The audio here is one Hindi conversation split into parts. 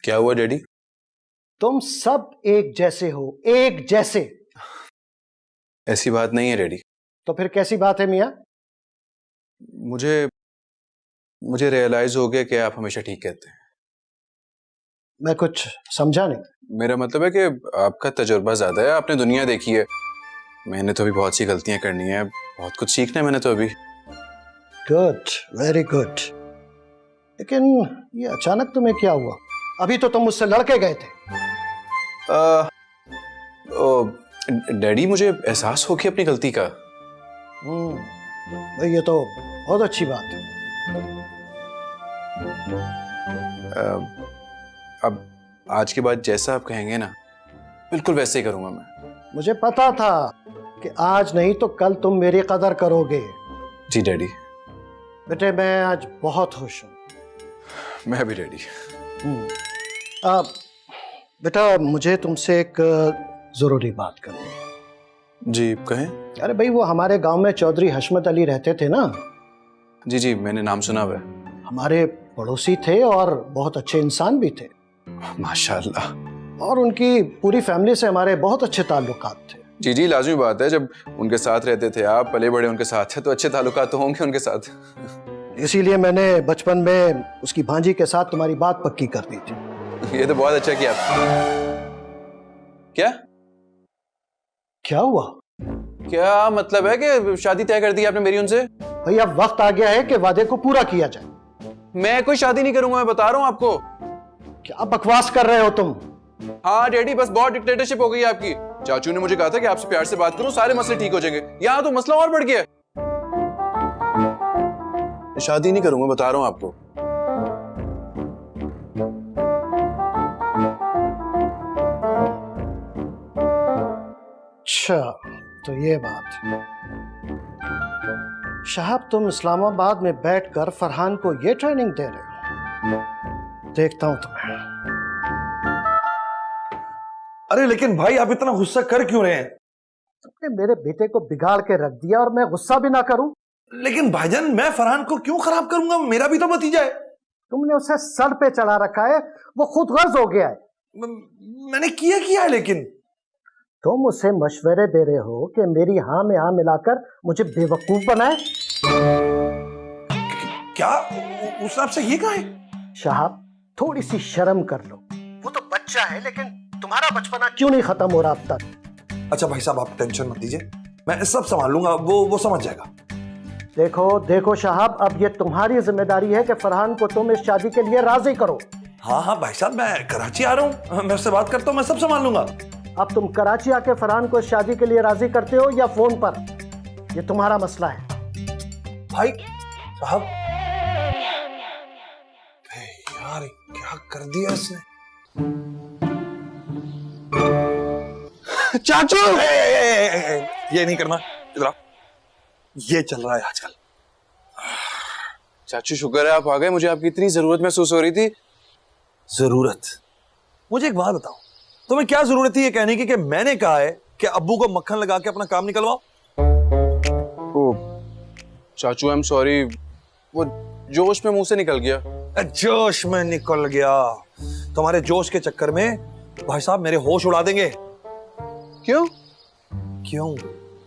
क्या हुआ डैडी? तुम सब एक जैसे हो, एक जैसे। ऐसी बात नहीं है डैडी। तो फिर कैसी बात है मियाँ? मुझे रियलाइज हो गया कि आप हमेशा ठीक कहते हैं। मैं कुछ समझा नहीं। मेरा मतलब है कि आपका तजुर्बा ज्यादा है, आपने दुनिया देखी है। मैंने तो अभी बहुत सी गलतियां करनी है, बहुत कुछ सीखना है मैंने तो अभी। Good, very good. लेकिन ये अचानक तुम्हें क्या हुआ? अभी तो तुम मुझसे लड़के गए थे। डैडी मुझे एहसास हो गया अपनी गलती का। भाई ये तो बहुत अच्छी बात है। अब आज के बाद जैसा आप कहेंगे ना, बिल्कुल वैसे ही करूंगा मैं। मुझे पता था कि आज नहीं तो कल तुम मेरी कदर करोगे। जी डैडी। बेटे मैं आज बहुत खुश हूँ। मैं भी डैडी। बेटा मुझे तुमसे एक जरूरी बात करनी है। जी कहें। अरे भाई वो हमारे गांव में चौधरी हशमत अली रहते थे ना? जी जी मैंने नाम सुना हुआ है। हमारे पड़ोसी थे और बहुत अच्छे इंसान भी थे। माशाल्लाह। और उनकी पूरी फैमिली से हमारे बहुत अच्छे ताल्लुकात थे। जी जी लाजमी बात है, जब उनके साथ रहते थे आप, पले बड़े उनके साथ थे, तो अच्छे ताल्लुकात तो होंगे उनके साथ। इसीलिए मैंने बचपन में उसकी भांजी के साथ तुम्हारी बात पक्की कर दी थी। ये तो बहुत अच्छा किया। क्या क्या हुआ? क्या मतलब है कि शादी तय कर दी आपने मेरी उनसे? भाई अब वक्त आ गया है कि वादे को पूरा किया जाए। मैं कोई शादी नहीं करूंगा, मैं बता रहा हूं आपको। क्या बकवास कर रहे हो तुम? हाँ डैडी बस बहुत डिक्टेटरशिप हो गई आपकी। चाचू ने मुझे कहा था कि आपसे प्यार से बात करूं, सारे मसले ठीक हो जाएंगे। यहाँ तो मसला और बढ़ गया। शादी नहीं करूंगा, बता रहा हूं आपको। अच्छा तो ये बात। शहाब तुम इस्लामाबाद में बैठकर फरहान को ये ट्रेनिंग दे रहे हो? देखता हूं तुम्हें। अरे लेकिन भाई आप इतना गुस्सा कर क्यों रहे हैं? तुमने मेरे बेटे को बिगाड़ के रख दिया और मैं गुस्सा भी ना करूं? लेकिन भाईजान मैं फरहान को क्यों खराब करूंगा, मेरा भी तो भतीजा है। तुमने उसे सर पे चढ़ा रखा है, वो खुद गर्ज हो गया है। मैंने किया है लेकिन। तुम उसे मशवरे दे रहे हो कि मेरी हाँ में हाँ मिलाकर मुझे बेवकूफ बनाए। क्या उसने आपसे ये कहा है? शहाब थोड़ी सी शर्म कर लो। वो तो बच्चा है लेकिन तुम्हारा बचपना क्यों नहीं खत्म हो रहा अब तक? अच्छा भाई साहब आप टेंशन मत लीजिए, मैं सब संभाल लूंगा, वो समझ जाएगा। देखो शहाब अब ये तुम्हारी जिम्मेदारी है कि फरहान को तुम इस शादी के लिए राजी करो। हाँ भाई साहब मैं कराची आ रहा हूँ, मैं उससे बात करता हूँ, मैं सब संभाल लूंगा। अब तुम कराची आके फरहान को इस शादी के लिए राजी करते हो या फोन पर, ये तुम्हारा मसला है। भाई साहब यार क्या कर दिया इसने? चाचू ये नहीं करना, इधर आओ। ये चल रहा है आजकल। चाचू शुक्र है आप आ गए, मुझे आपकी इतनी जरूरत महसूस हो रही थी। जरूरत? मुझे एक बात बताओ, तुम्हें क्या जरूरत थी ये कहने की कि मैंने कहा है कि अब्बू को मक्खन लगा के अपना काम निकलवाओ? चाचू आई एम सॉरी, वो जोश में मुंह से निकल गया। जोश में निकल गया? तुम्हारे जोश के चक्कर में भाई साहब मेरे होश उड़ा देंगे। क्यों?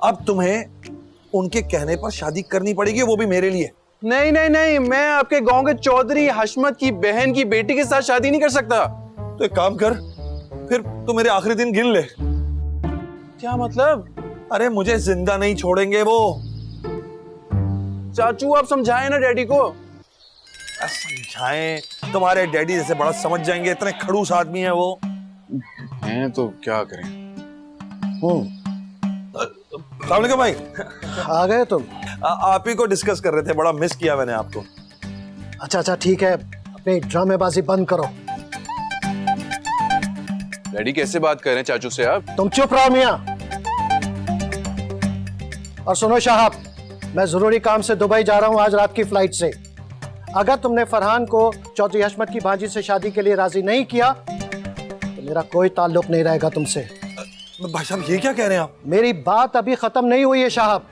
अब तुम्हें उनके कहने पर शादी करनी पड़ेगी, वो भी मेरे लिए। नहीं, मैं आपके गांव के चौधरी हशमत की बहन की बेटी के साथ शादी नहीं कर सकता। तो एक काम कर, फिर तो मेरे आखिरी दिन गिन ले। क्या मतलब? अरे मुझे जिंदा नहीं छोड़ेंगे वो। चाचू आप समझाएं ना डैडी को। समझाएं? तुम्हारे डैडी जैसे बड़ा समझ जाएंगे, इतने खड़ूस आदमी है वो। हैं तो क्या करें। अस्सलाम वालेकुम भाई। आ गए तुम? आप ही को डिस्कस कर रहे थे, बड़ा मिस किया मैंने आपको। अच्छा ठीक है, अपनी ड्रामेबाजी बंद करो। डैडी कैसे बात कर रहे हैं चाचू से आप? तुम चुप रहो मियां। और सुनो शहाब, मैं जरूरी काम से दुबई जा रहा हूं आज रात की फ्लाइट से। अगर तुमने फरहान को चौधरी हशमत की भांजी से शादी के लिए राजी नहीं किया तो मेरा कोई ताल्लुक नहीं रहेगा तुमसे। भाई साहब ये क्या कह रहे हैं आप? मेरी बात अभी खत्म नहीं हुई है शहाब।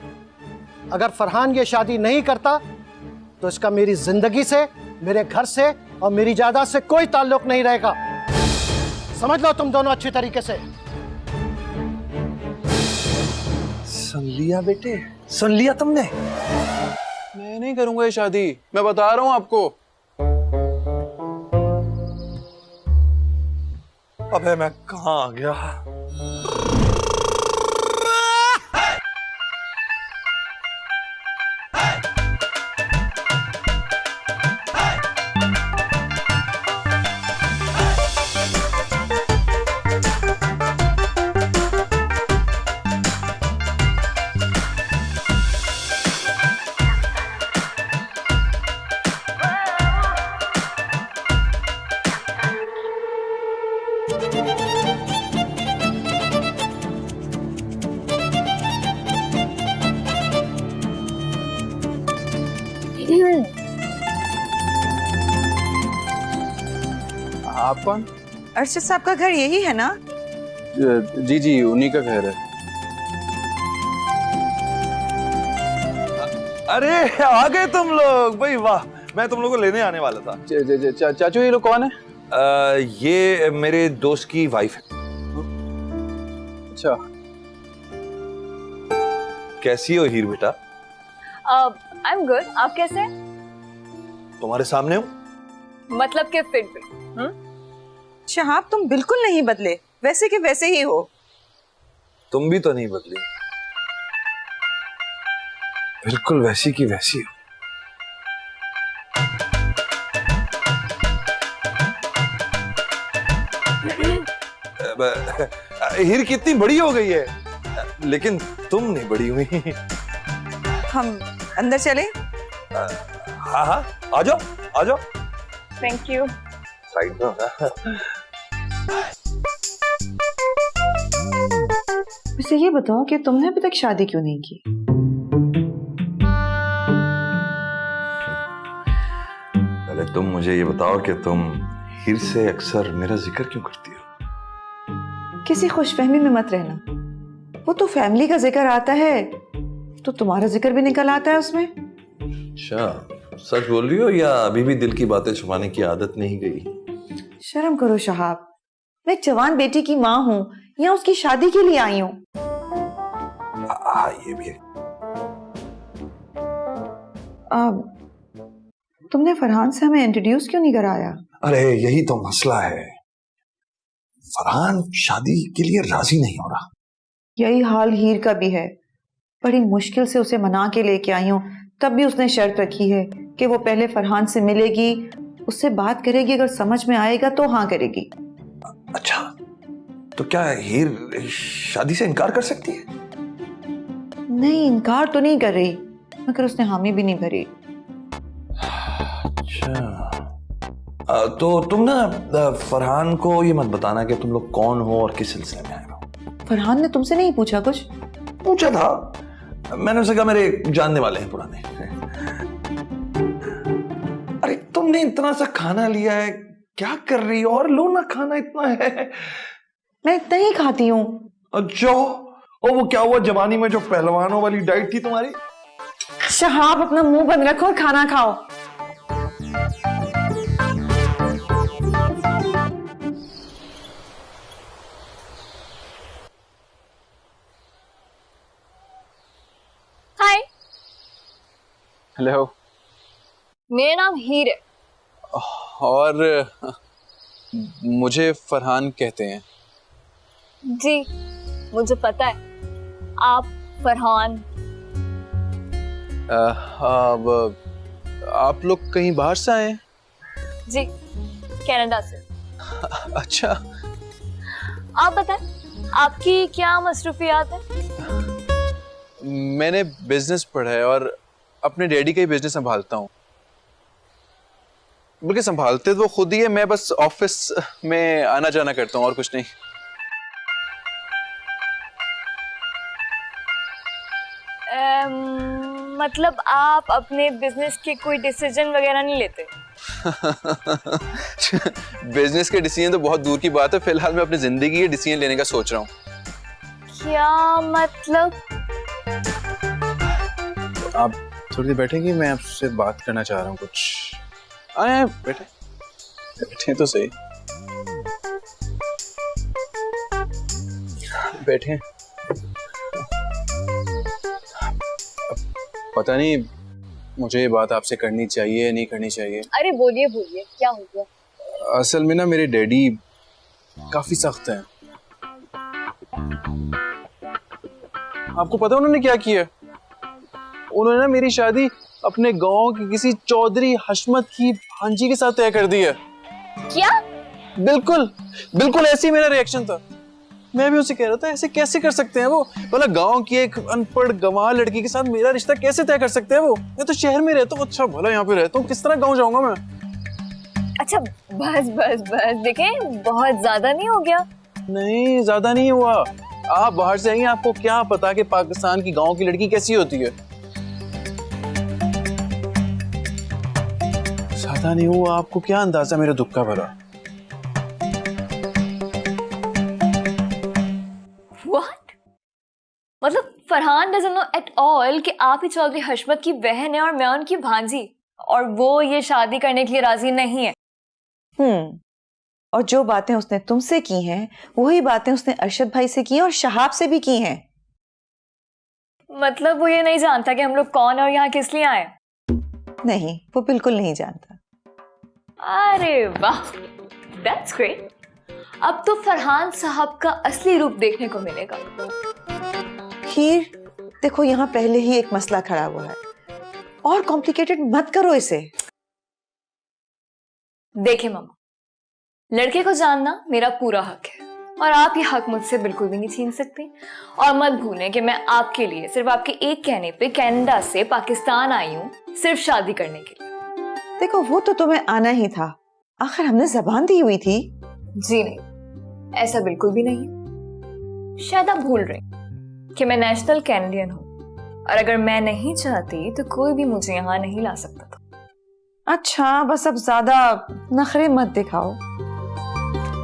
अगर फरहान ये शादी नहीं करता तो इसका मेरी जिंदगी से, मेरे घर से और मेरी जायदाद से कोई ताल्लुक नहीं रहेगा। समझ लो तुम दोनों अच्छी तरीके से। सुन लिया बेटे, सुन लिया तुमने। मैं नहीं करूंगा ये शादी, मैं बता रहा हूं आपको। अबे मैं कहां आ गया। आप कौन? अर्शद साहब का घर यही है ना? जी जी, उन्हीं का घर है। अरे आ गए तुम लोग भाई, वाह। मैं तुम लोगों को लेने आने वाला था। चाचू, ये लोग कौन है? ये मेरे दोस्त की वाइफ है। अच्छा, कैसी हो हीर बेटा? I am good. आप कैसे हैं? तुम्हारे सामने हूँ। मतलब के फिट भी। शहाब तुम बिल्कुल नहीं बदले, वैसे के वैसे ही हो। तुम भी तो नहीं बदली, बिल्कुल वैसी की वैसी हो। हीर कितनी बड़ी हो गई है, लेकिन तुम नहीं बड़ी हुई। हम अंदर चले? हाँ हाँ, आ जाओ आ जाओ। Thank you. साइड में होगा। वैसे ये बताओ कि तुमने अभी तक शादी क्यों नहीं की? पहले तुम मुझे ये बताओ कि तुम हीर से अक्सर मेरा जिक्र क्यों करती हो? किसी खुशफहमी में मत रहना। वो तो फैमिली का जिक्र आता है तो तुम्हारा जिक्र भी निकल आता है उसमें। अच्छा, सच बोल रही हो या अभी भी दिल की बातें छुपाने की आदत नहीं गई? शर्म करो शहाब, मैं एक जवान बेटी की माँ हूँ, यहाँ उसकी शादी के लिए आई हूँ। हाँ ये भी है। तुमने फरहान से हमें इंट्रोड्यूस क्यों नहीं कराया? अरे यही तो मसला है, फरहान शादी के लिए राजी नहीं हो रहा। यही हाल हीर का भी है। बड़ी मुश्किल से उसे मना के लेके आई हूँ, तब भी उसने शर्त रखी है कि वो पहले फरहान से मिलेगी, उससे बात करेगी, अगर समझ में आएगा तो हाँ करेगी। अच्छा, तो क्या हीर शादी से इनकार कर सकती है? नहीं, इनकार तो नहीं कर रही, मगर उसने हामी भी नहीं भरी। अच्छा, तो तुम ना फरहान को ये मत बताना कि तुम लोग कौन हो और किस सिलसिले में आए हो। फरहान ने तुमसे नहीं पूछा कुछ? पूछा था, मैंने उसे कहा मेरे जानने वाले हैं पुराने। अरे तुमने इतना सा खाना लिया है, क्या कर रही हो? और लो ना, खाना इतना है। मैं इतना ही खाती हूँ। अच्छा, और वो क्या हुआ जवानी में जो पहलवानों वाली डाइट थी तुम्हारी? शहाब अपना मुंह बंद रखो और खाना खाओ। हाय, हेलो। मेरा नाम हीर है। और मुझे फरहान कहते हैं। जी, मुझे पता है आप फरहान। अब आप लोग कहीं बाहर से आए हैं? जी, कनाडा से। अच्छा, आप बताएं, आपकी क्या मसरूफियात है? मैंने बिजनेस पढ़ा है और अपने डैडी का ही बिजनेस संभालता हूँ। बल्कि संभालते तो वो खुद ही है, मैं बस ऑफिस में आना जाना करता हूँ और कुछ नहीं। मतलब आप अपने बिजनेस के कोई डिसीजन वगैरह नहीं लेते? बिजनेस के डिसीजन तो बहुत दूर की बात है, फिलहाल मैं अपनी जिंदगी के डिसीजन लेने का सोच रहा हूँ। क्या मतलब? आप थोड़ी देर बैठेंगी, मैं आपसे बात करना चाह रहा हूँ कुछ। आए बैठे बैठे तो सही। बैठे। पता नहीं मुझे ये बात आपसे करनी चाहिए या नहीं करनी चाहिए। अरे बोलिए बोलिए, क्या हो गया? असल में ना मेरे डैडी काफी सख्त हैं। आपको पता उन्होंने क्या किया? उन्होंने ना मेरी शादी अपने गांव की किसी चौधरी हशमत की भांजी के साथ तय कर दी है। क्या? बिल्कुल बिल्कुल ऐसे ही मेरा रिएक्शन था। मैं भी उसे कह रहा था ऐसे कैसे कर सकते हैं वो, मतलब गांव की एक अनपढ़ गंवार लड़की के साथ मेरा रिश्ता कैसे तय कर सकते हैं वो? मैं तो शहर में रहता हूँ, अच्छा भला यहाँ पे रहता हूँ, किस तरह गांव जाऊंगा मैं? अच्छा बस बस बस, देखें बहुत ज्यादा नहीं हो गया? नहीं ज्यादा नहीं हुआ। आप बाहर से आई हैं, आपको क्या पता कि पाकिस्तान की गांव की लड़की कैसी होती है। ज्यादा नहीं हुआ। आपको क्या अंदाजा मेरे दुख का भला? What? मतलब Farhan doesn't know at all कि आप ही चौधरी हशमत की बहन है और मैं उनकी भांजी, और वो ये शादी करने के लिए राजी नहीं है। और जो बातें उसने तुमसे की हैं वही बातें उसने अरशद भाई से की हैं और शहाब से भी की हैं। मतलब वो ये नहीं जानता कि हम लोग कौन है और यहाँ किस लिए आए? नहीं, वो बिल्कुल नहीं जानता। अरे वाह, that's great। अब तो फरहान साहब का असली रूप देखने को मिलेगा। हीर, देखो यहाँ पहले ही एक मसला खड़ा हुआ है और कॉम्प्लिकेटेड मत करो इसे। देखे मामा, लड़के को जानना मेरा पूरा हक है और आप ये हक मुझसे बिल्कुल भी नहीं छीन सकते। और मत भूलें कि मैं आपके लिए सिर्फ आपके एक कहने पे कनाडा से पाकिस्तान आई हूँ, सिर्फ शादी करने के लिए। देखो वो तो तुम्हें आना ही था, आखिर हमने जबान दी हुई थी। जी नहीं, ऐसा बिल्कुल भी नहीं। शायद आप भूल रहे हैं कि मैं नेशनल कैनेडियन हूँ और अगर मैं नहीं चाहती तो कोई भी मुझे यहाँ नहीं ला सकता था। अच्छा बस अब ज्यादा नखरे मत दिखाओ,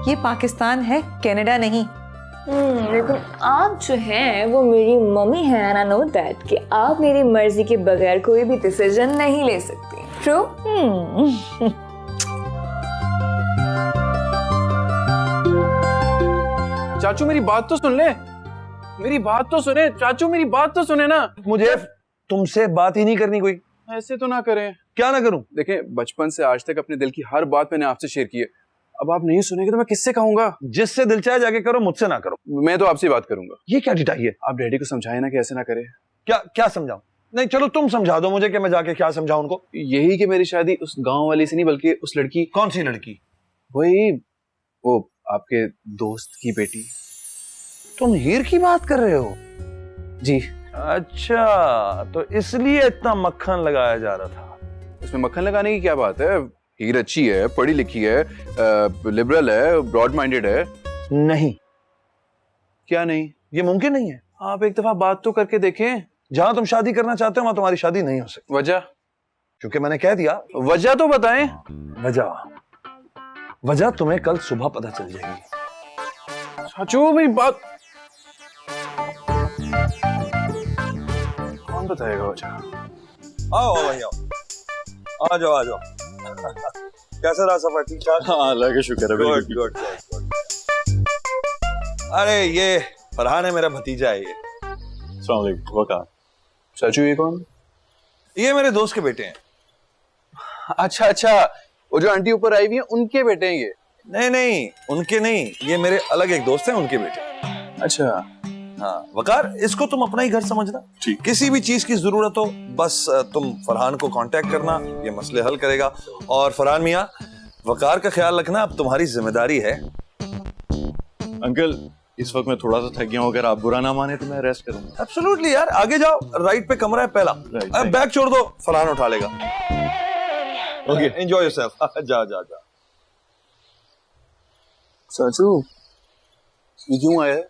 ये पाकिस्तान है, कनाडा नहीं। लेकिन आप जो हैं वो मेरी मम्मी है, and I know that कि आप मेरी मर्जी के बगैर कोई भी डिसीजन नहीं ले सकती। ट्रू? चाचू मेरी बात तो सुन ले, मेरी बात तो सुने चाचू, मेरी बात तो सुने ना। मुझे तुमसे बात ही नहीं करनी कोई। ऐसे तो ना करें। क्या ना करूं? देखें बचपन से आज तक अपने दिल की हर बात मैंने आपसे शेयर की है, अब आप नहीं सुनेंगे तो मैं किससे कहूंगा? जिससे दिल चाहे जाके करो, मुझसे ना करो। मैं तो आपसे बात करूंगा। ये क्या डिटाई है? आप डैडी को समझाए ना कि ऐसे ना करे। क्या क्या समझाऊं? नहीं चलो तुम समझा दो मुझे कि मैं जाके क्या समझाऊं उनको। यही कि मेरी शादी उस गांव वाली से नहीं बल्कि उस लड़की। कौन सी लड़की? वही वो आपके दोस्त की बेटी। तुम हीर की बात कर रहे हो? जी। अच्छा तो इसलिए इतना मक्खन लगाया जा रहा था। इसमें मक्खन लगाने की क्या बात है? हीर अच्छी है, पढ़ी लिखी है, लिबरल है, ब्रॉड माइंडेड है। नहीं। क्या नहीं? ये मुमकिन नहीं है। आप एक दफा बात तो करके देखें। जहां तुम शादी करना चाहते हो वहां तुम्हारी शादी नहीं हो सकती। वजह? क्योंकि मैंने कह दिया। वजह तो बताएं। वजह तुम्हें कल सुबह पता चल जाएगी। चाचू मेरी बात कौन बताएगा वजह? आओ भाई आओ, आ जाओ आ जाओ। कैसा रहा सफर? ठीक ठाक? हाँ अल्लाह का शुक्र है। Good good good. अरे ये फरहान है, मेरा भतीजा है। ये अस्सलाम वालेकुम। वका। चाचू ये कौन? ये मेरे दोस्त के बेटे हैं। अच्छा अच्छा, वो जो आंटी ऊपर आई हुई है उनके बेटे हैं ये? नहीं नहीं उनके नहीं, ये मेरे अलग एक दोस्त हैं, उनके बेटे। अच्छा हाँ वकार, इसको तुम अपना ही घर समझना। ठीक। किसी भी चीज की जरूरत हो बस तुम फरहान को कांटेक्ट करना, ये मसले हल करेगा। और फरहान मियाँ, वकार का ख्याल रखना अब तुम्हारी जिम्मेदारी है। अंकल इस वक्त मैं थोड़ा सा थक गया हूँ, अगर आप बुरा ना माने तो मैं रेस्ट करूंगा। एब्सोल्युटली यार, आगे जाओ, राइट पे कमरा है पहला। अब बैग छोड़ दो, फरहान उठा लेगा। Okay enjoy yourself. जा जा जा। चाचू ये क्यों आया है?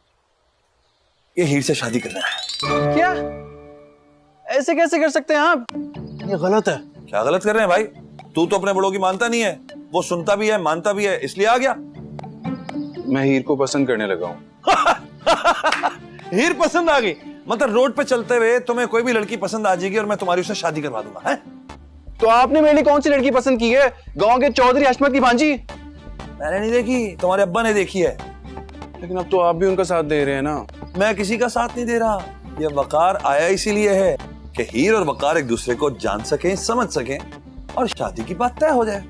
ये हीर से शादी करना है। क्या? ऐसे कैसे कर सकते हैं आप? ये गलत है। क्या गलत कर रहे हैं भाई? तू तो अपने बड़ों की मानता नहीं है, वो सुनता भी है मानता भी है, इसलिए आ गया। मैं हीर को पसंद करने लगा हूँ। हीर पसंद आ गई? मतलब रोड पे चलते हुए तुम्हें कोई भी लड़की पसंद आ जाएगी और मैं तुम्हारी उससे शादी करवा दूंगा? है? तो आपने मेरे लिए कौन सी लड़की पसंद की है? गांव के चौधरी हशमत की भांजी? मैंने नहीं देखी, तुम्हारे अब्बा ने देखी है। लेकिन अब तो आप भी उनका साथ दे रहे हैं ना। मैं किसी का साथ नहीं दे रहा। ये वकार आया इसीलिए है कि हीर और वकार एक दूसरे को जान सकें, समझ सकें और शादी की बात तय हो जाए।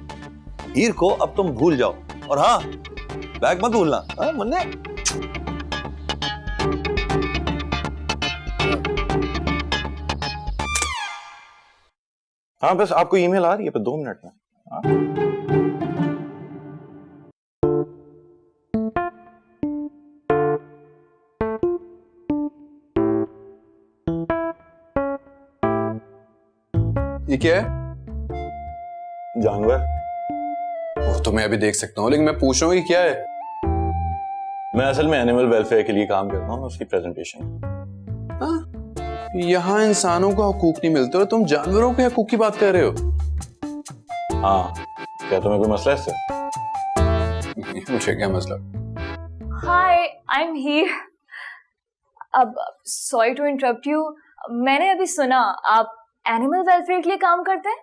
हीर को अब तुम भूल जाओ और हाँ, बैग मत भूलना। हाँ, मुन्ने। हाँ बस आपको ईमेल आ रही है पर 2 मिनट में। हाँ? ये क्या है? जानवर। वो तो मैं अभी देख सकता हूँ, लेकिन मैं पूछ रहा हूँ ये क्या है? मैं असल में एनिमल वेलफेयर के लिए काम करता हूँ, उसकी प्रेजेंटेशन। यहाँ इंसानों को हकूक नहीं मिलते और तुम जानवरों के हकूक की बात कर रहे हो? हाँ, क्या तुम्हें कोई मसला है इससे? मुझे क्या मसला? हाय, आई एम हियर। अब सॉरी टू इंटरप्ट यू, मैंने अभी सुना आप एनिमल वेलफेयर के लिए काम करते हैं।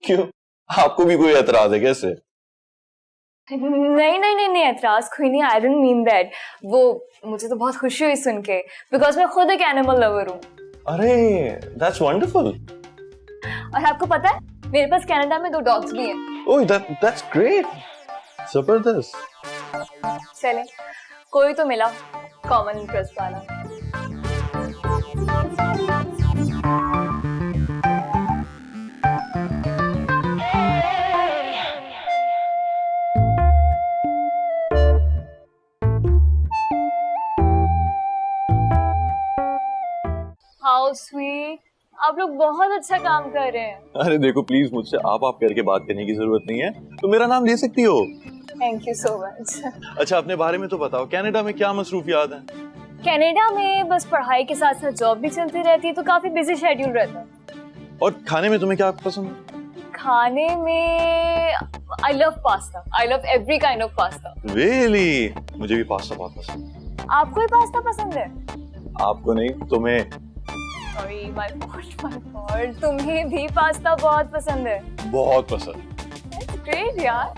क्यों, आपको भी कोई एतराज है कैसे? नहीं एतराज कोई नहीं, आई डोंट मीन दैट। वो मुझे तो बहुत खुशी हुई सुन के, बिकॉज मैं खुद एक एनिमल लवर हूँ। अरे दैट्स वंडरफुल। और आपको पता है मेरे पास कनाडा में 2 डॉग्स भी हैं। ओह दैट्स ग्रेट, जबरदस्त। चलें, कोई तो मिला कॉमन इंटरेस्ट वाला। हाउ स्वीट, आप लोग बहुत अच्छा काम कर रहे हैं। अरे देखो प्लीज, मुझसे आप करके बात करने की जरूरत नहीं है, तो मेरा नाम ले सकती हो। Thank you so much. अच्छा अपने बारे में तो बताओ, कनाडा में क्या मसरूफियात हैं? कनाडा में बस पढ़ाई के साथ साथ जॉब भी चलती रहती है, तो काफी बिजी शेड्यूल रहता है। और खाने में तुम्हें क्या पसंद है? खाने में I love pasta, I love every kind of pasta. Really? मुझे भी पास्ता बहुत पसंद है। आपको भी पास्ता पसंद है? आपको नहीं, तुम्हें। सॉरी, माय फॉल्ट, तुम्हें भी पास्ता बहुत पसंद है? बहुत पसंद। That's great यार।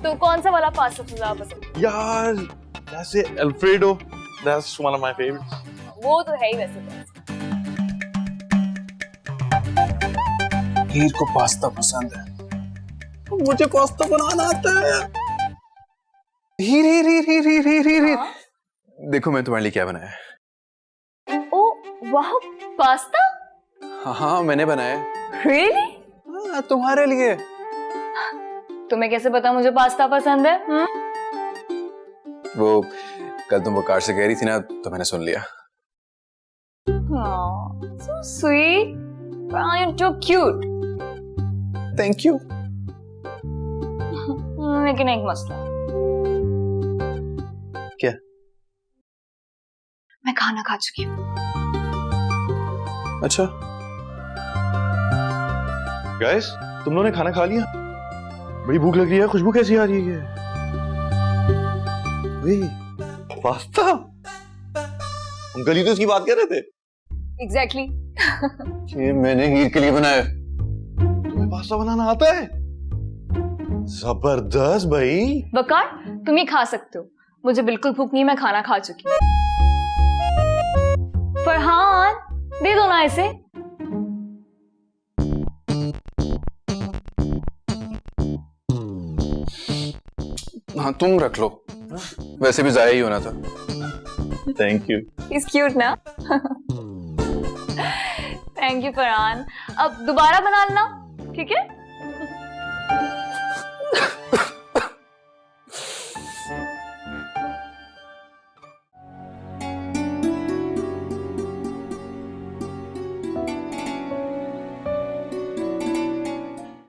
तो कौन सा वाला पास्ता तुझे ज्यादा पसंद है? यार जैसे alfredo, that's one of my favourites. वो तो है ही वैसे। हीर को पास्ता पसंद है, मुझे पास्ता बनाना आता है। हीर हीर हीर हीर हीर हीर हीर हीर। हाँ? देखो मैं तुम्हारे लिए क्या बनाया है। ओ वाह, पास्ता? हाँ मैंने बनाया है। रियली? हाँ, तुम्हारे लिए। तुम्हें कैसे पता मुझे पास्ता पसंद है? वो कल तुम वकार से कह रही थी ना, तो मैंने सुन लिया। So sweet, you're too cute. Thank you. लेकिन एक मसला। क्या? मैं खाना खा चुकी हूँ। अच्छा गाइस, तुम लोगों ने खाना खा लिया? बड़ी भूख लग रही है, खुशबू कैसी आ रही है? पास्ता? हम कल ही तो इसकी बात कर रहे थे। Exactly. ये मैंने हीर के लिए बनाया। तुम्हें पास्ता बनाना आता है? जबरदस्त भाई। वकार, तुम ये खा सकते हो, मुझे बिल्कुल भूख नहीं, मैं खाना खा चुकी हूँ। फरहान, दे दो ना इसे। हाँ तुम रख लो, वैसे भी जाया ही होना था। Thank you. He's cute ना? Thank you Farhan. अब दोबारा बना लेना, ठीक है?